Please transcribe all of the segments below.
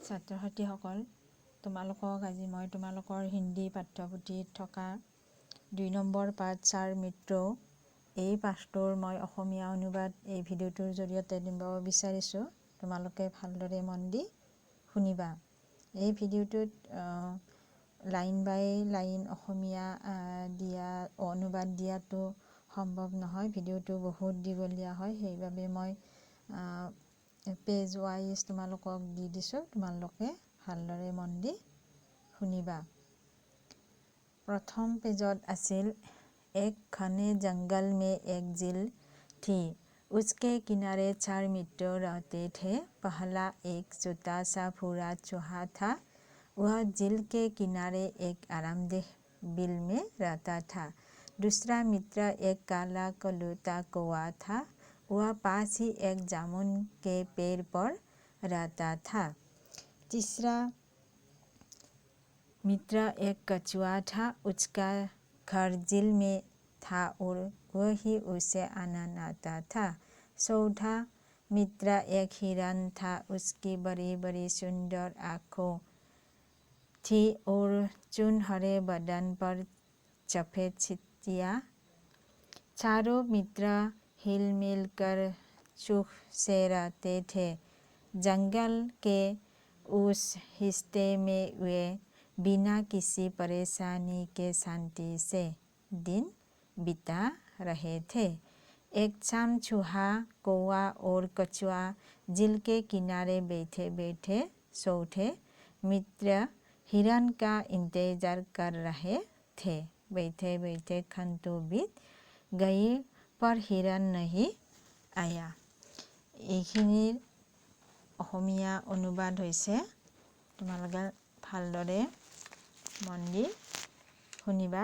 ছাত্ৰ ছাত্ৰীসকল, তোমালোকক আজি মই তোমালোকৰ হিন্দী পাঠ্যপুথিত থকা 2 নম্বৰ পাঠ চাৰ মিত্ৰ এই পাঠটোৰ মই অসমীয়া অনুবাদ এই ভিডিঅ'টোৰ জৰিয়তে দিব বিচাৰিছোঁ। তোমালোকে ভালদৰে মন দি শুনিবা। এই ভিডিঅ'টোত লাইন বাই লাইন অসমীয়া অনুবাদ দিয়াটো সম্ভৱ নহয়। ভিডিঅ'টো বহুত দীঘলীয়া হয়, সেইবাবে মই পেজ ৱাইজ তোমালোকক দি দিছোঁ। তোমালোকে ভালদৰে মন দি শুনিবা। প্ৰথম পেজত আছিল एक घने जंगल में एक झील थी। उसके किनारे 4 मित्र रहते थे। पहला एक छोटा सा भूरा चूहा था। वह झील के किनारे एक आरामदेह बिल में रहता था। दूसरा मित्र एक काला कलूटा कौवा था। वह पास ही एक जामुन के पेड़ पर रहता था। तीसरा मित्र एक कछुआ था। उसका घर झील में था और वही उसे आनंद आता था। चौथा मित्र एक हिरन था। उसकी बड़ी बड़ी सुंदर आँखें थी और चुनहरे बदन पर सफेद चिट्टियाँ। चारों मित्र हिल मिल कर सुख से रहते थे। जंगल के उस हिस्से में वे बिना किसी परेशानी के शांति से दिन बिता रहे थे। एक शाम चूहा, कौवा और कछुआ झील के किनारे बैठे बैठे चौथे मित्र हिरन का इंतजार कर रहे थे। बैठे बैठे घंटों बीत गई पर हिरन नहीं आया। এইখিনিৰ অসমীয়া অনুবাদ হৈছে, তোমালোকে ভালদৰে মন দি শুনিবা,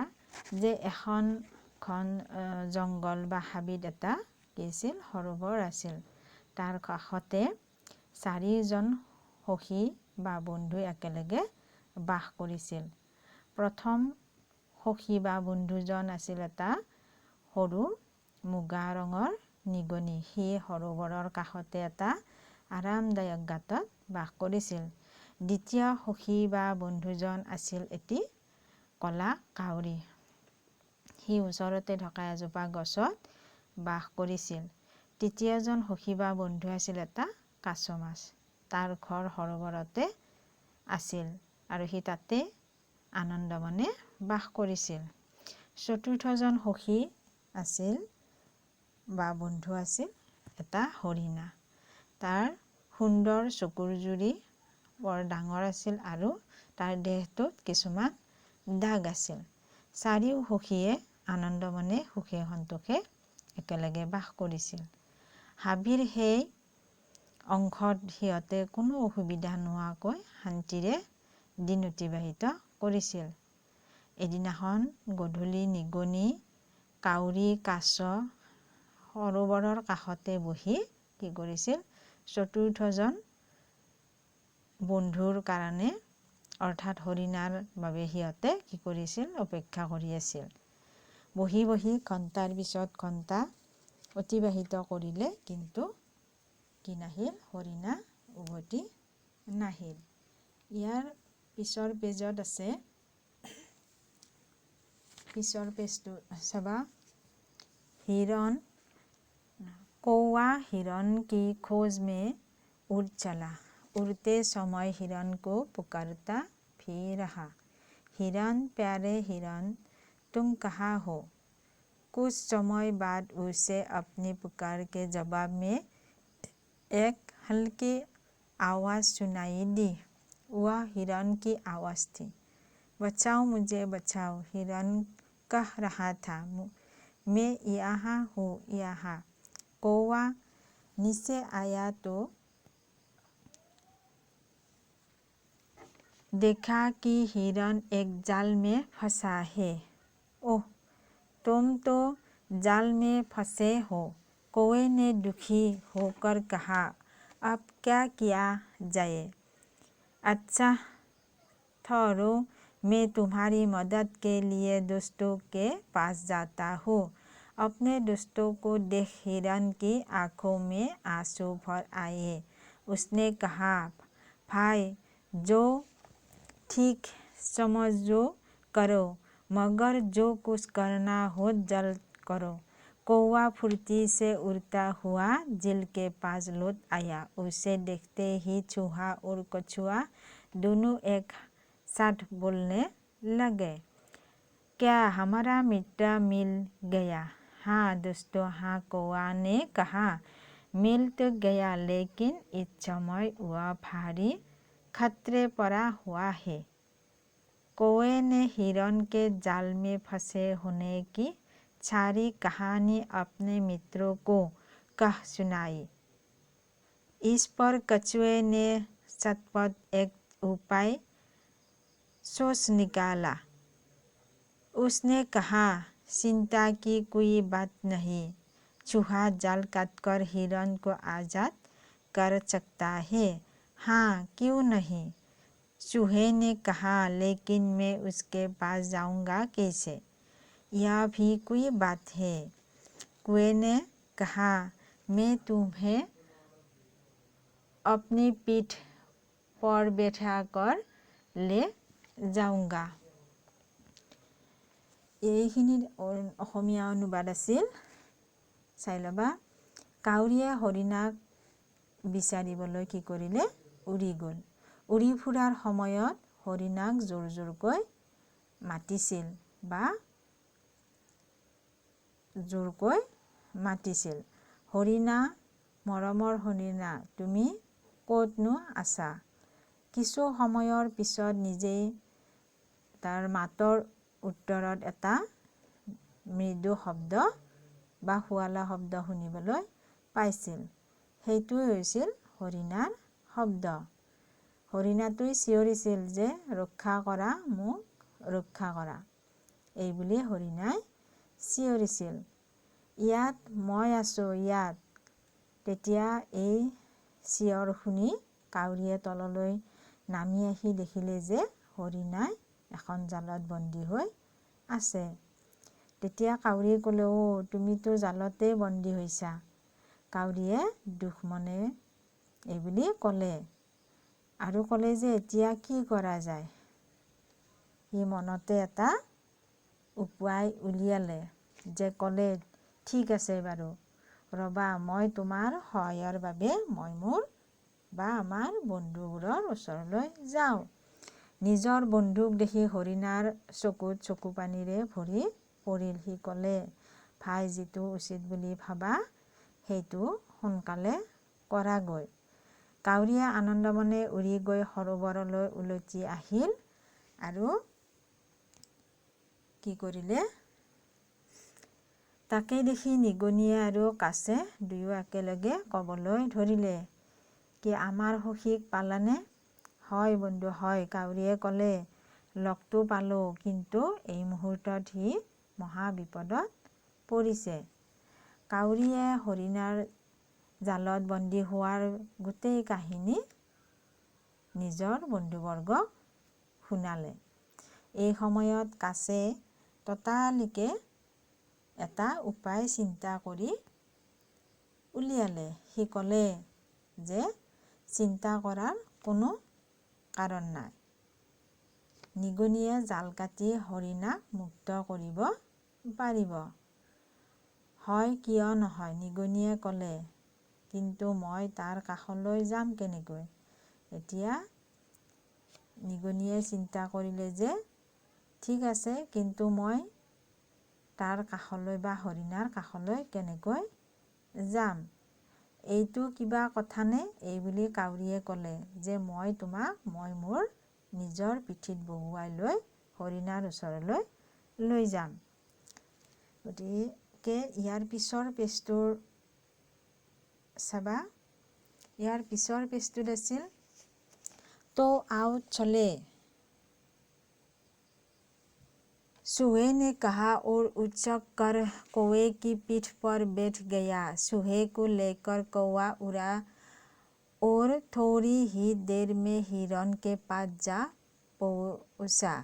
যে এখন ঘন জংঘল বা হাবিত এটা কি আছিল, সৰোবৰ আছিল। তাৰ কাষতে 4জন সখী বা বন্ধু একেলগে বাস কৰিছিল। প্ৰথম সখী বা বন্ধুজন আছিল এটা সৰু মুগা ৰঙৰ নিগনি। সি সৰোবৰৰ কাষতে এটা আৰামদায়ক গাঁতত বাস কৰিছিল। দ্বিতীয় সখী বা বন্ধুজন আছিল এটি কলা কাউৰী। সি ওচৰতে থকা এজোপা গছত বাস কৰিছিল। তৃতীয়জন সখী বা বন্ধু আছিল এটা কাছ মাছ। তাৰ ঘৰ সৰোবৰতে আছিল আৰু সি তাতে আনন্দমনে বাস কৰিছিল। চতুৰ্থজন সখী আছিল বা বন্ধু আছিল এটা হৰিণা। তাৰ সুন্দৰ চকুৰ জুৰি বৰ ডাঙৰ আছিল আৰু তাৰ দেহটোত কিছুমান দাগ আছিল। চাৰিও সখীয়ে আনন্দমনে সুখে সন্তোষে একেলগে বাস কৰিছিল। হাবিৰ সেই অংশত সিহঁতে কোনো অসুবিধা নোহোৱাকৈ শান্তিৰে দিন অতিবাহিত কৰিছিল। এদিনাখন গধূলি নিগনি, কাউৰী, কাছ সৰোবৰৰ কাষতে বহি কি কৰিছিল, চতুৰ্থজন বন্ধুৰ কাৰণে অৰ্থাৎ হৰিণাৰ বাবে সিহঁতে কি কৰিছিল, অপেক্ষা কৰি আছিল। বহি বহি ঘণ্টাৰ পিছত ঘণ্টা অতিবাহিত কৰিলে, কিন্তু কি নাহিল, হৰিণা উভতি নাহিল। ইয়াৰ পিছৰ পেজত আছে, পিছৰ পেজটো চাবা, हिरन कौवा हिरन की खोज में उड़ चला। उड़ते समय हिरन को पुकारता भी रहा। हिरन, प्यारे हिरन, तुम कहाँ हो? कुछ समय बाद उसे अपनी पुकार के जवाब में एक हल्की आवाज़ सुनाई दी। वह हिरन की आवाज़ थी। बचाओ मुझे बचाओ, हिरन कह रहा था। मैं यहाँ हूँ, यहाँ। कौवा नीचे आया तो देखा कि हिरन एक जाल में फंसा है। ओह, तुम तो जाल में फंसे हो, कौवे ने दुखी होकर कहा। अब क्या किया जाए? अच्छा ठहरो, मैं तुम्हारी मदद के लिए दोस्तों के पास जाता हूँ। अपने दोस्तों को देख हिरन की आंखों में आंसू भर आए। उसने कहा, भाई जो ठीक समझो करो, मगर जो कुछ करना हो जल्द करो। कौवा फुर्ती से उड़ता हुआ झील के पास लौट आया। उसे देखते ही चूहा और कछुआ दोनों एक साथ बोलने लगे, क्या हमारा मित्र मिल गया? हाँ दोस्तों, हाँ, कौवा ने कहा, मिल तो गया, लेकिन इस समय वह भारी खतरे पड़ा हुआ है। कौवे ने हिरन के जाल में फंसे होने की सारी कहानी अपने मित्रों को कह सुनाई। इस पर कछुए ने झटपट एक उपाय सोच निकाला। उसने कहा, चिंता की कोई बात नहीं, चूहा जाल काटकर हिरन को आज़ाद कर सकता है। हाँ, क्यों नहीं? चूहे ने कहा, लेकिन मैं उसके पास जाऊंगा कैसे? यह भी कोई बात है। कौवे ने कहा, मैं तुम्हें अपनी पीठ पर बैठाकर ले जाऊंगा। এইখিনিত অসমীয়া অনুবাদ আছিল। চাই ল'বা। কাউৰীয়ে হৰিণাক বিচাৰিবলৈ কি কৰিলে? উৰি গ'ল। উৰি ফুৰাৰ সময়ত হৰিণাক জোৰ জোৰকৈ মাতিছিল হৰিণা, মৰমৰ হৰিণা, তুমি ক'তনো আছা? কিছু সময়ৰ পিছত নিজেই তাৰ মাতৰ উত্তৰত এটা মৃদু শব্দ বা শুৱালা শব্দ শুনিবলৈ পাইছিল। সেইটোৱে হৈছিল হৰিণাৰ শব্দ। হৰিণাটোৱে চিঞৰিছিল যে, ৰক্ষা কৰা, মোক ৰক্ষা কৰা। এইবুলি হৰিণাই চিঞৰিছিল। ইয়াত মই আছোঁ, ইয়াত। তেতিয়া এই চিঞৰ শুনি কাউৰীয়ে তললৈ নামি আহি দেখিলে যে হৰিণাই এখন জালত বন্দী হৈ আছে। তেতিয়া কাউৰীয়ে ক'লে, তুমিতো জালতে বন্দী হৈছা। কাউৰীয়ে দুখ মনে এইবুলি ক'লে আৰু ক'লে যে এতিয়া কি কৰা যায়। সি মনতে এটা উপায় উলিয়ালে যে ক'লে, ঠিক আছে বাৰু, ৰ'বা, মই তোমাৰ সহায়ৰ বাবে মই মোৰ বা আমাৰ বন্ধুবোৰৰ ওচৰলৈ যাওঁ। নিজৰ বন্ধুক দেখি হৰিণাৰ চকুত চকু পানীৰে ভৰি পৰিল। সি ক'লে, ভাই, যিটো উচিত বুলি ভাবা সেইটো সোনকালে কৰাগৈ। কাউৰীয়ে আনন্দমনে উৰি গৈ সৰোবৰলৈ উলটি আহিল আৰু কি কৰিলে? তাকে দেখি নিগনিয়ে আৰু কাছে দুয়ো একেলগে ক'বলৈ ধৰিলে, কি আমাৰ সখীক পালানে? হয় বন্ধু, হয়, কাউৰীয়ে ক'লে, লগটো পালোঁ, কিন্তু এই মুহূৰ্তত সি মহা বিপদত পৰিছে। কাউৰীয়ে হৰিণাৰ জালত বন্দী হোৱাৰ গোটেই কাহিনী নিজৰ বন্ধুবৰ্গক শুনালে। এই সময়ত কাছে ততালিকে এটা উপায় চিন্তা কৰি উলিয়ালে। সি ক'লে যে চিন্তা কৰাৰ কোনো কাৰণ নাই। নিগনিয়ে জাল কাটি হৰিণাক মুক্ত কৰিব পাৰিব। হয়, কিয় নহয়, নিগনিয়ে ক'লে, কিন্তু মই তাৰ কাষলৈ যাম কেনেকৈ? এতিয়া নিগনিয়ে চিন্তা কৰিলে যে ঠিক আছে, কিন্তু মই তাৰ কাষলৈ বা হৰিণাৰ কাষলৈ কেনেকৈ যাম? এইটো কিবা কথানে? এইবুলি কাউৰীয়ে ক'লে যে মই তোমাক মোৰ নিজৰ পিঠিত বহুৱাই লৈ হৰিণাৰ ওচৰলৈ লৈ যাম। গতিকে ইয়াৰ পিছৰ পেজটোৰ চাবা। ইয়াৰ পিছৰ পেজটোত আছিল, তো आओ चले। चूहे ने कहा और उछक कर कौवे की पीठ पर बैठ गया। चूहे को लेकर कौवा उड़ा और थोड़ी ही देर में हिरन के पास जा पहुंचा।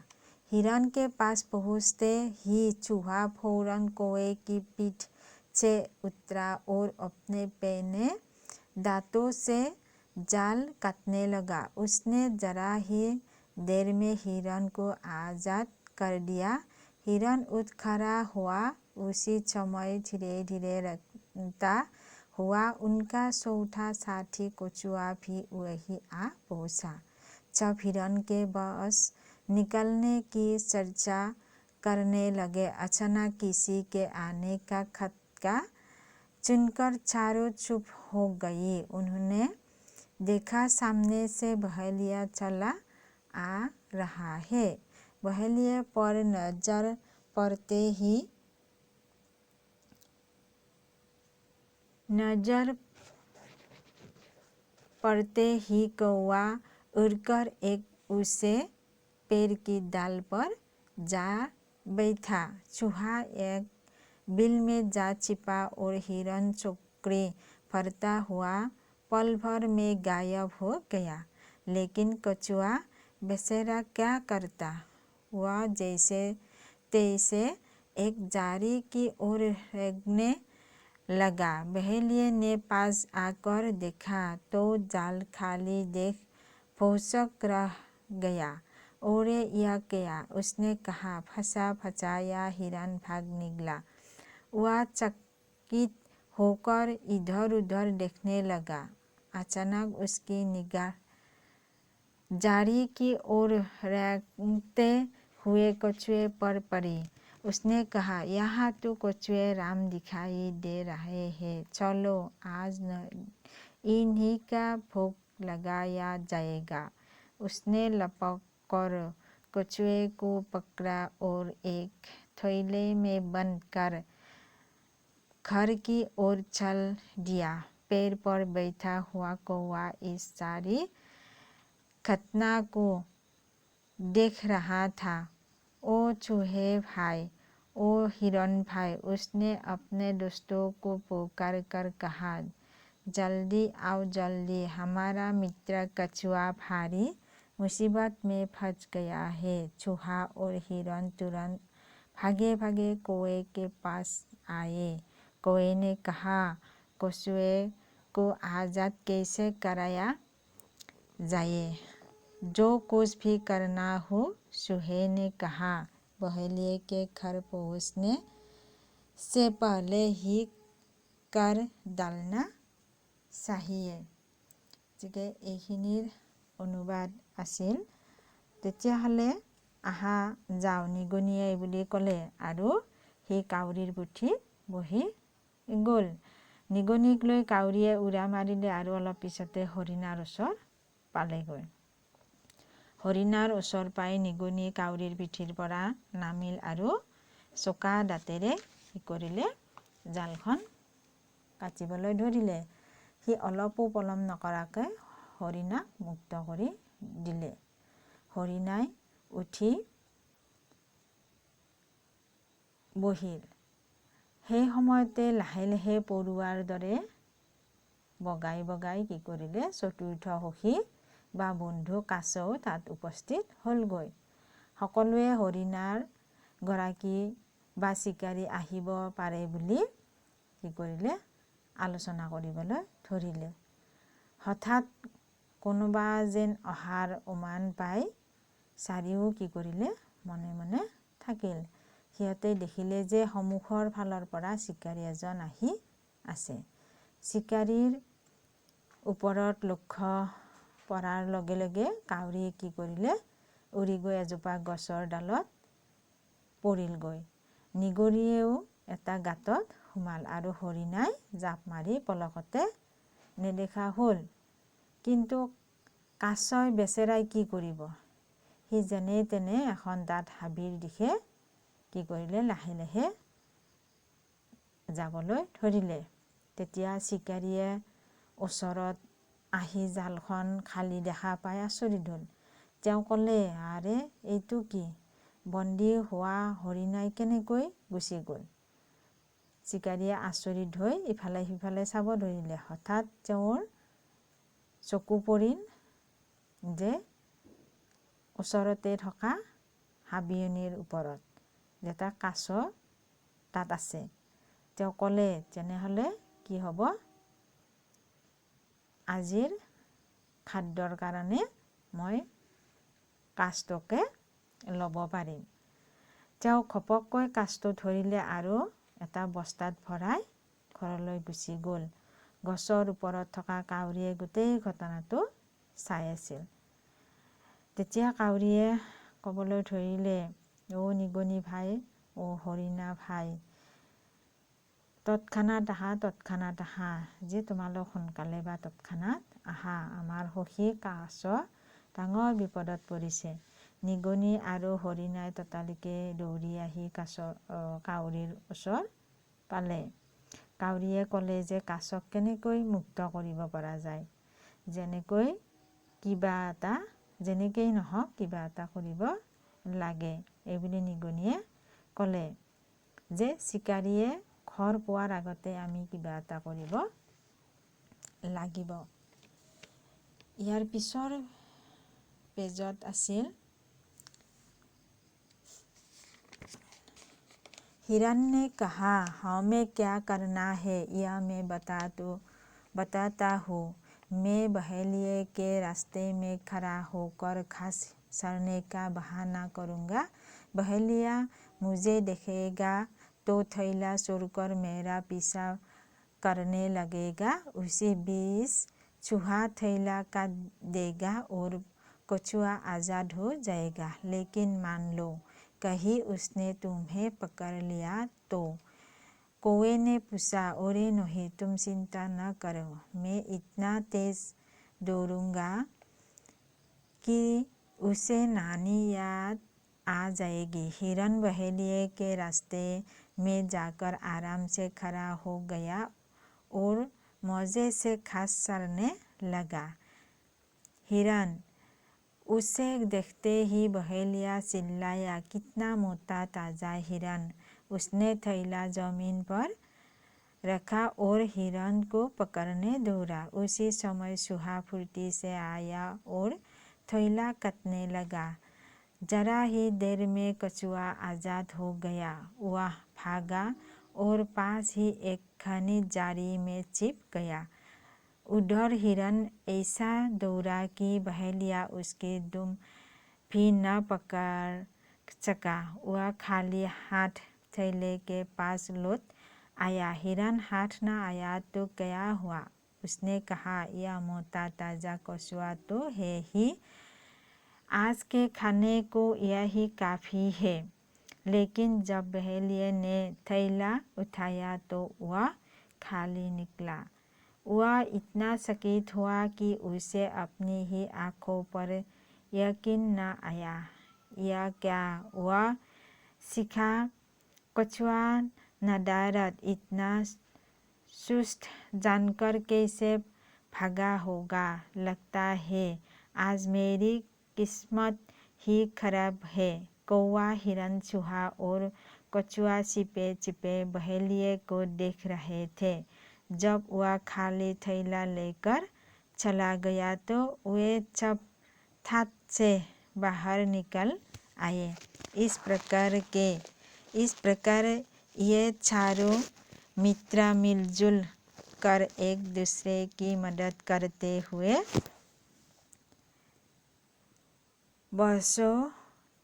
हिरन के पास पहुंचते ही चूहा फौरन कौवे की पीठ से उतरा और अपने पैने दांतों से जाल काटने लगा। उसने जरा ही देर में हिरन को आज़ाद कर दिया। हिरन उठ खड़ा हुआ। उसी समय धीरे धीरे रखता हुआ उनका चौथा साथी कछुआ भी वहीं आ पहुंचा। जब हिरन के बस निकलने की चर्चा करने लगे, अचानक किसी के आने का खटका सुनकर चारों चुप हो गई। उन्होंने देखा सामने से बहेलिया चला आ रहा है। बहेलिए पर नजर पड़ते ही कौवा उड़कर एक ऊंचे पेड़ की डाल पर जा बैठा। चूहा एक बिल में जा छिपा और हिरन चौकड़ी फरता हुआ पल भर में गायब हो गया। लेकिन कछुआ बेचारा क्या करता। वह जैसे तैसे एक झाड़ी की ओर रेंगने लगा। बहेलिए ने पास आकर देखा तो जाल खाली देख भौंचक रह गया। और यह क्या? उसने कहा। फंसा फंसाया हिरन भाग निकला। वह चकित होकर इधर उधर देखने लगा। अचानक उसकी निगाह झाड़ी की ओर रेंगते हुए कछुए पर पड़ी। उसने कहा, यहाँ तो कछुए राम दिखाई दे रहे हैं। चलो आज इन्हीं का भोग लगाया जाएगा। उसने लपक कर कछुए को पकड़ा और एक थैले में बंद कर घर की ओर चल दिया। पेड़ पर बैठा हुआ कौवा इस सारी घटना को देख रहा था। ओ चूहे भाई, ओ हिरन भाई, उसने अपने दोस्तों को पुकार कर कहा, जल्दी आओ जल्दी, हमारा मित्र कछुआ भारी मुसीबत में फंस गया है। चूहा और हिरन तुरंत भागे भागे कौवे के पास आए। कौवे ने कहा, कछुए को आज़ाद कैसे कराया जाए? जो कुछ भी करना हो। चूहे ने कहा, बहेलिए के घर पहुँचने से पहले ही कर डालना चाहिए। গতিকে এইখিনিৰ অনুবাদ আছিল। তেতিয়াহ'লে আহা যাওঁ নিগনিয়ে বুলি ক'লে আৰু সেই কাউৰীৰ পুথিত বহি গ'ল। নিগনিক লৈ কাউৰীয়ে উৰা মাৰিলে আৰু অলপ পিছতে হৰিণাৰ ওচৰ পালেগৈ। হৰিণাৰ ওচৰ পাই নিগনি কাউৰীৰ পিঠিৰ পৰা নামিল আৰু চোকা দাঁতেৰে কি কৰিলে, জালখন কাটিবলৈ ধৰিলে। সি অলপো পলম নকৰাকৈ হৰিণাক মুক্ত কৰি দিলে। হৰিণাই উঠি বহিল। সেই সময়তে লাহে লাহে পৰুৱাৰ দৰে বগাই বগাই কি কৰিলে, চতুৰ্থ সখী বা বন্ধু কাছও তাত উপস্থিত হ'লগৈ। সকলোৱে হৰিণাৰ গৰাকী বা চিকাৰী আহিব পাৰে বুলি কি কৰিলে, আলোচনা কৰিবলৈ ধৰিলে। হঠাৎ কোনোবা যেন অহাৰ উমান পাই চাৰিও কি কৰিলে, মনে মনে থাকিল। সিহঁতে দেখিলে যে সন্মুখৰ ফালৰ পৰা চিকাৰী এজন আহি আছে। চিকাৰীৰ ওপৰত লক্ষ্য পৰাৰ লগে লগে কাউৰীয়ে কি কৰিলে, উৰি গৈ এজোপা গছৰ ডালত পৰিলগৈ। নিগনিয়েও এটা গাঁতত সোমাল আৰু হৰিণাই জাপ মাৰি পলকতে নেদেখা হ'ল। কিন্তু কাছই বেচেৰাই কি কৰিব? সি যেনে তেনে এখন ডাঠ হাবিৰ দিশে কি কৰিলে, লাহে লাহে যাবলৈ ধৰিলে। তেতিয়া চিকাৰীয়ে ওচৰত আহি জালখন খালী দেখা পাই আচৰিত হ'ল। তেওঁ ক'লে, আৰে এইটো কি? বন্দী হোৱা হৰিণাই কেনেকৈ গুচি গ'ল? চিকাৰীয়ে আচৰিত হৈ ইফালে সিফালে চাব ধৰিলে। হঠাৎ তেওঁৰ চকু পৰিল যে ওচৰতে থকা হাবিয়নিৰ ওপৰত এটা কাছ তাত আছে। তেওঁ ক'লে, তেনেহ'লে কি হ'ব, আজিৰ খাদ্যৰ কাৰণে মই কাষ্টকে ল'ব পাৰিম। তেওঁ ঘপককৈ কাষ্টটো ধৰিলে আৰু এটা বস্তাত ভৰাই ঘৰলৈ গুচি গ'ল। গছৰ ওপৰত থকা কাউৰীয়ে গোটেই ঘটনাটো চাই আছিল। তেতিয়া কাউৰীয়ে ক'বলৈ ধৰিলে, অ' নিগনি ভাই, অ' হৰিণা ভাই, তৎক্ষণাত আহা, যে তোমালোক সোনকালে বা তৎক্ষণাত আহা, আমাৰ সখী কাছ ডাঙৰ বিপদত পৰিছে। নিগনি আৰু হৰিণাই ততালিকে দৌৰি আহি কাউৰীৰ ওচৰ পালে। কাউৰীয়ে ক'লে যে কাছক কেনেকৈ মুক্ত কৰিব পৰা যায়, যেনেকেই নহওক কিবা এটা কৰিব লাগে। এইবুলি নিগনিয়ে ক'লে যে চিকাৰীয়ে ঘৰ পোৱাৰ আগতে আমি কিবা এটা কৰিব লাগিব। ইয়াৰ পিছৰ পেজত আছিল हिरण ने कहा, हमें क्या करना है यह मैं बताता हूँ। मैं बहेलिए के रास्ते में खड़ा होकर घास चरने का बहाना करूँगा। बहेलिया मुझे देखेगा तो थैला छोड़कर मेरा पीछा करने लगेगा। उसी बीच चूहा थैला काट देगा और कछुआ आज़ाद हो जाएगा। लेकिन मान लो कहीं उसने तुम्हें पकड़ लिया तो? कौवे ने पूछा, अरे नहीं, तुम चिंता न करो, मैं इतना तेज दौड़ूंगा कि उसे नानी याद आ जाएगी। हिरन बहेलिए के रास्ते में जाकर आराम से खड़ा हो गया और मजे से घास चरने लगा। हिरन उसे देखते ही बहेलिया चिल्लाया, कितना मोटा ताजा हिरन। उसने थैला जमीन पर रखा और हिरन को पकड़ने दौड़ा। उसी समय चूहा फुर्ती से आया और थैला काटने लगा। जरा ही देर में कछुआ आज़ाद हो गया। वह भागा और पास ही एक घनी झाड़ी में छिप गया। उधर हिरन ऐसा दौड़ा कि बहेलिया उसकी दुम भी न पकड़ सका। वह खाली हाथ थैले के पास लौट आया। हिरन हाथ न आया तो क्या हुआ? उसने कहा, यह मोटा ताजा कछुआ तो है ही, आज के खाने को यही काफ़ी है। लेकिन जब बहेलिए ने थैला उठाया तो वह खाली निकला। वह इतना चकित हुआ कि उसे अपनी ही आँखों पर यकीन न आया। यह क्या? वह सीखा कछुआ नदारद इतना सुस्त जानकर कैसे भागा होगा। लगता है आज मेरी किस्मत ही खराब है। कौवा, हिरन, चूहा और कछुआ छिपे छिपे बहेलिए को देख रहे थे। जब वह खाली थैला लेकर चला गया तो वे सब ठाट से बाहर निकल आए। इस प्रकार ये चारों मित्र मिलजुल कर एक दूसरे की मदद करते हुए बरसों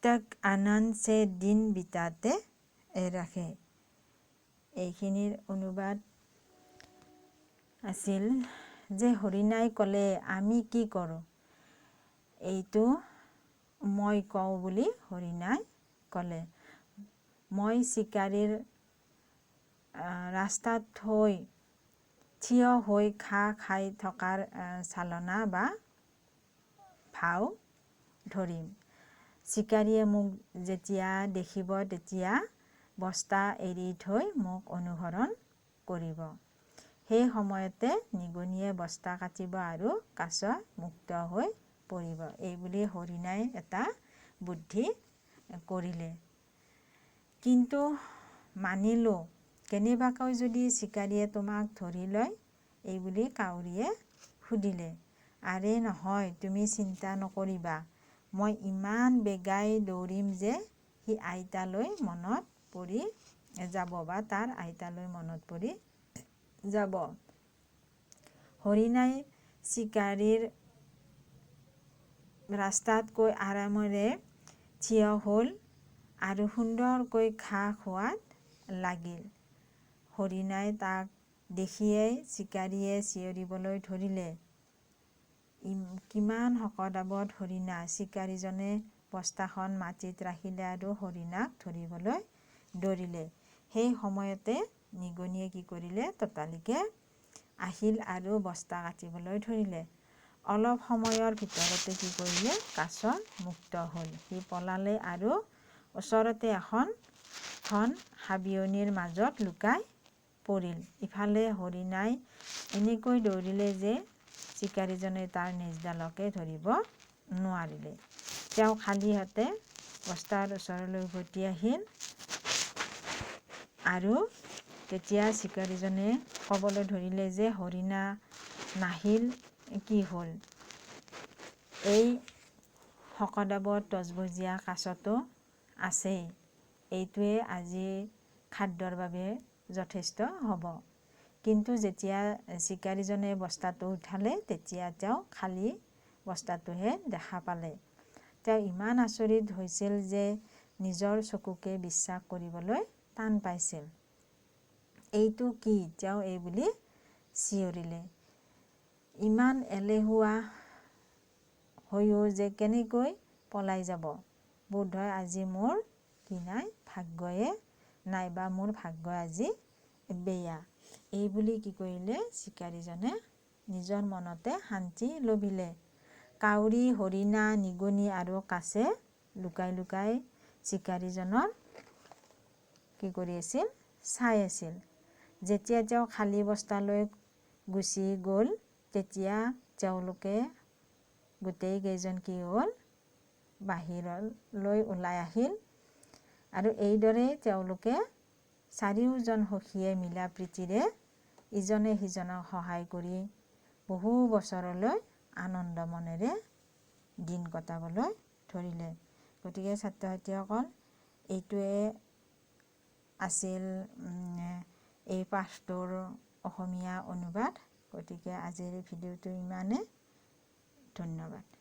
तक आनंद से दिन बिताते रहे। এইখিনিৰ অনুবাদ আছিল যে হৰিণাই ক'লে, আমি কি কৰোঁ? এইটো মই কওঁ বুলি হৰিণাই ক'লে। মই চিকাৰীৰ ৰাস্তাত থিয় হৈ ঘাঁহ খাই থকাৰ চালনা বা ভাও ধৰিম। চিকাৰীয়ে মোক যেতিয়া দেখিব তেতিয়া বস্তা এৰি থৈ মোক অনুসৰণ কৰিব। সেই সময়তে নিগনিয়ে বস্তা কাটিব আৰু কাছ মুক্ত হৈ পৰিব। এইবুলি হৰিণাই এটা বুদ্ধি কৰিলে। কিন্তু মানিলোঁ, কেনেবাকৈ যদি চিকাৰীয়ে তোমাক ধৰি লয়? এইবুলি কাউৰীয়ে সুধিলে। আৰে নহয়, তুমি চিন্তা নকৰিবা, মই ইমান বেগাই দৌৰিম যে সি আইতালৈ মনত পৰি যাব বা তাৰ আইতালৈ মনত পৰি যাব। হৰিণাই চিকাৰীৰ ৰাস্তাতকৈ আৰামেৰে থিয় হ'ল আৰু সুন্দৰকৈ ঘাঁহ খোৱাত লাগিল। হৰিণাই তাক দেখিয়েই চিকাৰীয়ে চিঞৰিবলৈ ধৰিলে, কিমান শকত-আৱত হৰিণা! চিকাৰীজনে বস্তাখন মাটিত ৰাখিলে আৰু হৰিণাক ধৰিবলৈ দৌৰিলে। সেই সময়তে নিগনিয়ে কি কৰিলে, ততালিকে আহিল আৰু বস্তা কাটিবলৈ ধৰিলে। অলপ সময়ৰ ভিতৰতে কি কৰিলে, কাছ মুক্ত হ'ল। সি পলালে আৰু ওচৰতে এখন ঘন হাবিয়নিৰ মাজত লুকাই পৰিল। ইফালে হৰিণাই এনেকৈ দৌৰিলে যে চিকাৰীজনে তাৰ নেজডালকে ধৰিব নোৱাৰিলে। তেওঁ খালী হাতে বস্তাৰ ওচৰলৈ উভতি আহিল আৰু তেতিয়া চিকাৰীজনে ক'বলৈ ধৰিলে যে হৰিণা নাহিল, কি হ'ল? এই শকত-আৱত তজবজীয়া কাছটো আছেই, এইটোৱে আজি খাদ্যৰ বাবে যথেষ্ট হ'ব। কিন্তু যেতিয়া চিকাৰীজনে বস্তাটো উঠালে তেতিয়া তেওঁ খালী বস্তাটোহে দেখা পালে। তেওঁ ইমান আচৰিত হৈছিল যে নিজৰ চকুকে বিশ্বাস কৰিবলৈ টান পাইছিল। এইটো কি? তেওঁ এইবুলি চিঞৰিলে। ইমান এলেহুৱা হৈও যে কেনেকৈ পলাই যাব? বোধহয় আজি মোৰ কি নাই, ভাগ্যয়ে নাই, বা মোৰ ভাগ্য আজি বেয়া। এইবুলি কি কৰিলে, চিকাৰীজনে নিজৰ মনতে শান্তি লভিলে। কাউৰী, হৰিণা, নিগনি আৰু কাছে লুকাই লুকাই চিকাৰীজনৰ কি কৰি আছিল, চাই আছিল। যেতিয়া তেওঁ খালী বস্তালৈ গুচি গ'ল তেতিয়া তেওঁলোকে গোটেই কেইজন কি হ'ল, বাহিৰলৈ ওলাই আহিল আৰু এইদৰে তেওঁলোকে চাৰিওজন সখীয়ে মিলা প্ৰীতিৰে ইজনে সিজনক সহায় কৰি বহু বছৰলৈ আনন্দ মনেৰে দিন কটাবলৈ ধৰিলে। গতিকে ছাত্ৰ ছাত্ৰীসকল, এইটোৱে আছিল এই পাঠটোৰ অসমীয়া অনুবাদ। গতিকে আজিৰ ভিডিঅ'টো ইমানে। ধন্যবাদ।